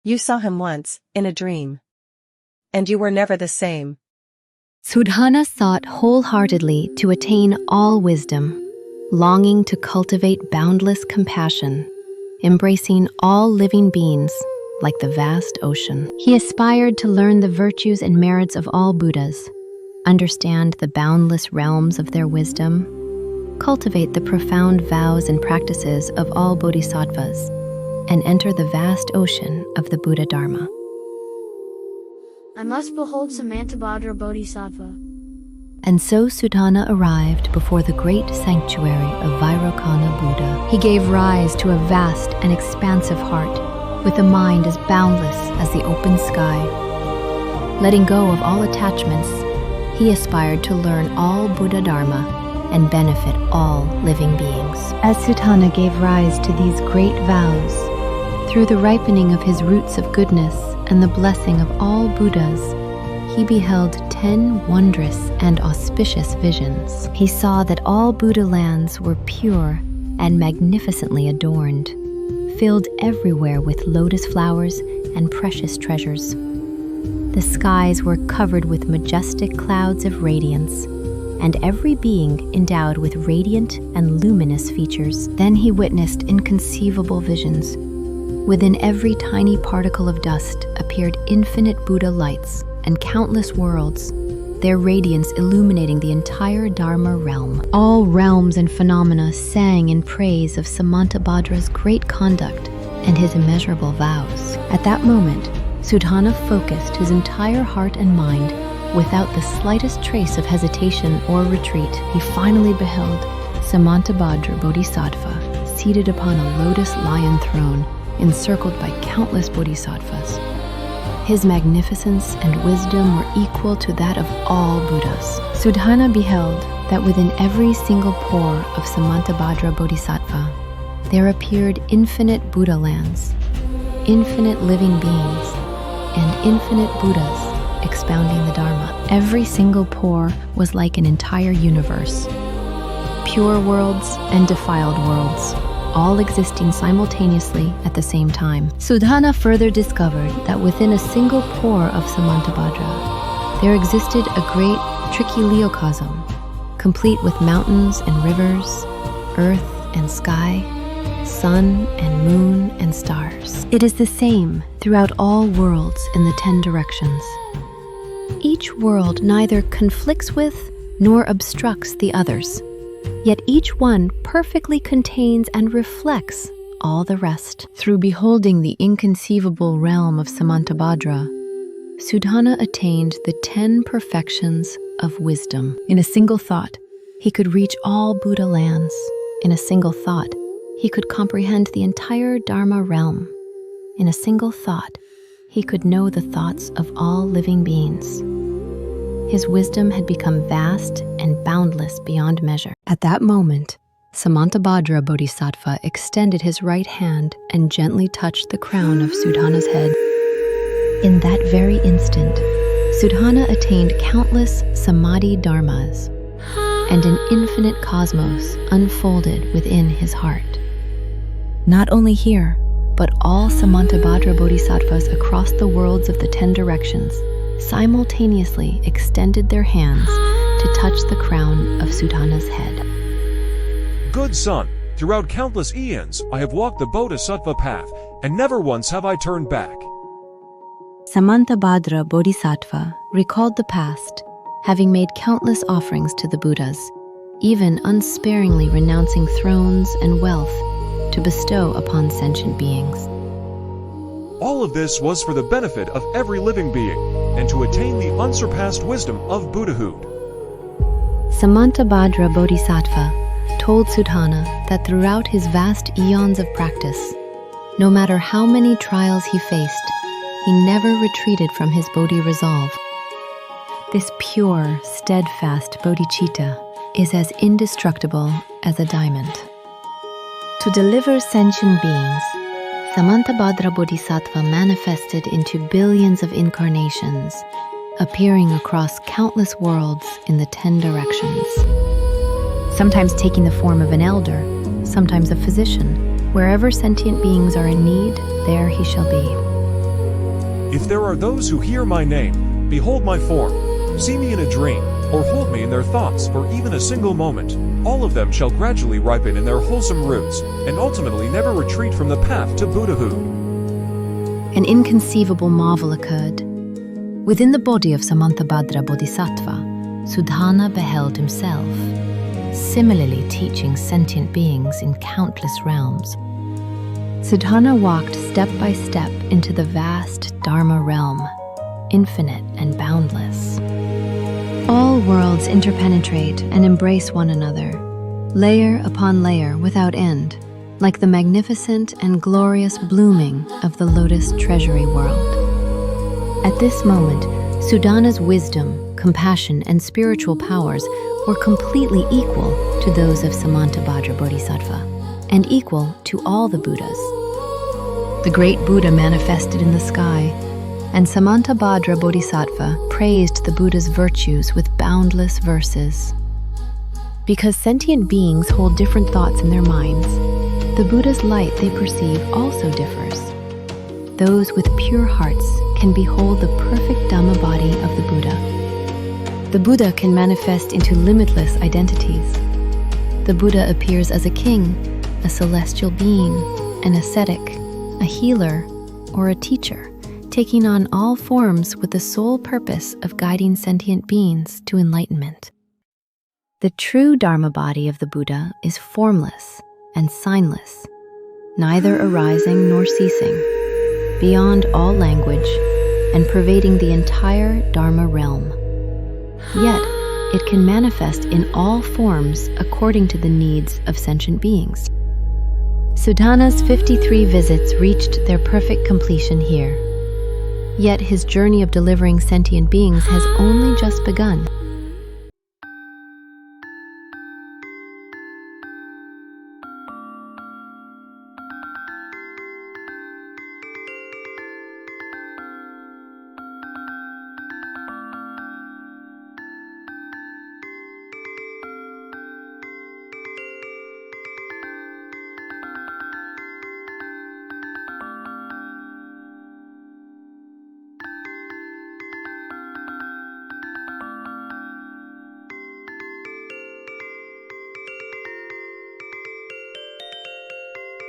You saw him once, in a dream. And you were never the same. Suddhana sought wholeheartedly to attain all wisdom, longing to cultivate boundless compassion, embracing all living beings like the vast ocean. He aspired to learn the virtues and merits of all Buddhas, understand the boundless realms of their wisdom, cultivate the profound vows and practices of all bodhisattvas, and enter the vast ocean of the Buddha Dharma. I must behold Samantabhadra Bodhisattva. And so Suddhana arrived before the great sanctuary of Vairocana Buddha. He gave rise to a vast and expansive heart, with a mind as boundless as the open sky. Letting go of all attachments, he aspired to learn all Buddha Dharma and benefit all living beings. As Suddhana gave rise to these great vows, through the ripening of his roots of goodness and the blessing of all Buddhas, he beheld 10 wondrous and auspicious visions. He saw that all Buddha lands were pure and magnificently adorned, filled everywhere with lotus flowers and precious treasures. The skies were covered with majestic clouds of radiance, and every being endowed with radiant and luminous features. Then he witnessed inconceivable visions. Within every tiny particle of dust appeared infinite Buddha lights and countless worlds, their radiance illuminating the entire Dharma realm. All realms and phenomena sang in praise of Samantabhadra's great conduct and his immeasurable vows. At that moment, Suddhana focused his entire heart and mind without the slightest trace of hesitation or retreat. He finally beheld Samantabhadra Bodhisattva seated upon a lotus lion throne encircled by countless bodhisattvas. His magnificence and wisdom were equal to that of all Buddhas. Suddhana beheld that within every single pore of Samantabhadra Bodhisattva there appeared infinite Buddha lands, infinite living beings, and infinite Buddhas expounding the Dharma. Every single pore was like an entire universe, pure worlds and defiled worlds, all existing simultaneously at the same time. Suddhana further discovered that within a single pore of Samantabhadra, there existed a great trichiliocosm, complete with mountains and rivers, earth and sky, sun and moon and stars. It is the same throughout all worlds in the 10 directions. Each world neither conflicts with nor obstructs the others, yet each one perfectly contains and reflects all the rest. Through beholding the inconceivable realm of Samantabhadra, Suddhana attained the 10 perfections of wisdom. In a single thought, he could reach all Buddha lands. In a single thought, he could comprehend the entire Dharma realm. In a single thought, he could know the thoughts of all living beings. His wisdom had become vast and boundless beyond measure. At that moment, Samantabhadra Bodhisattva extended his right hand and gently touched the crown of Suddhana's head. In that very instant, Suddhana attained countless samadhi dharmas, and an infinite cosmos unfolded within his heart. Not only here, but all Samantabhadra Bodhisattvas across the worlds of the 10 directions simultaneously extended their hands to touch the crown of Suddhana's head. Good son, throughout countless eons I have walked the Bodhisattva path, and never once have I turned back. Samantabhadra Bodhisattva recalled the past, having made countless offerings to the Buddhas, even unsparingly renouncing thrones and wealth to bestow upon sentient beings. All of this was for the benefit of every living being, and to attain the unsurpassed wisdom of Buddhahood. Samantabhadra Bodhisattva told Suddhana that throughout his vast eons of practice, no matter how many trials he faced, he never retreated from his Bodhi resolve. This pure, steadfast bodhicitta is as indestructible as a diamond. To deliver sentient beings, Samantabhadra Bodhisattva manifested into billions of incarnations, appearing across countless worlds in the 10 directions. Sometimes taking the form of an elder, sometimes a physician. Wherever sentient beings are in need, there he shall be. If there are those who hear my name, behold my form, see me in a dream, or hold me in their thoughts for even a single moment, all of them shall gradually ripen in their wholesome roots, and ultimately never retreat from the path to Buddhahood. An inconceivable marvel occurred. Within the body of Samantabhadra Bodhisattva, Sudhana beheld himself, similarly teaching sentient beings in countless realms. Sudhana walked step by step into the vast Dharma realm, infinite and boundless. All worlds interpenetrate and embrace one another, layer upon layer without end, like the magnificent and glorious blooming of the lotus treasury world. At this moment, Sudhana's wisdom, compassion, and spiritual powers were completely equal to those of Samantabhadra Bodhisattva, and equal to all the Buddhas. The great Buddha manifested in the sky, and Samantabhadra Bodhisattva praised the Buddha's virtues with boundless verses. Because sentient beings hold different thoughts in their minds, the Buddha's light they perceive also differs. Those with pure hearts can behold the perfect Dhamma body of the Buddha. The Buddha can manifest into limitless identities. The Buddha appears as a king, a celestial being, an ascetic, a healer, or a teacher, taking on all forms with the sole purpose of guiding sentient beings to enlightenment. The true Dharma body of the Buddha is formless and signless, neither arising nor ceasing, beyond all language and pervading the entire Dharma realm. Yet, it can manifest in all forms according to the needs of sentient beings. Sudhana's 53 visits reached their perfect completion here. Yet his journey of delivering sentient beings has only just begun.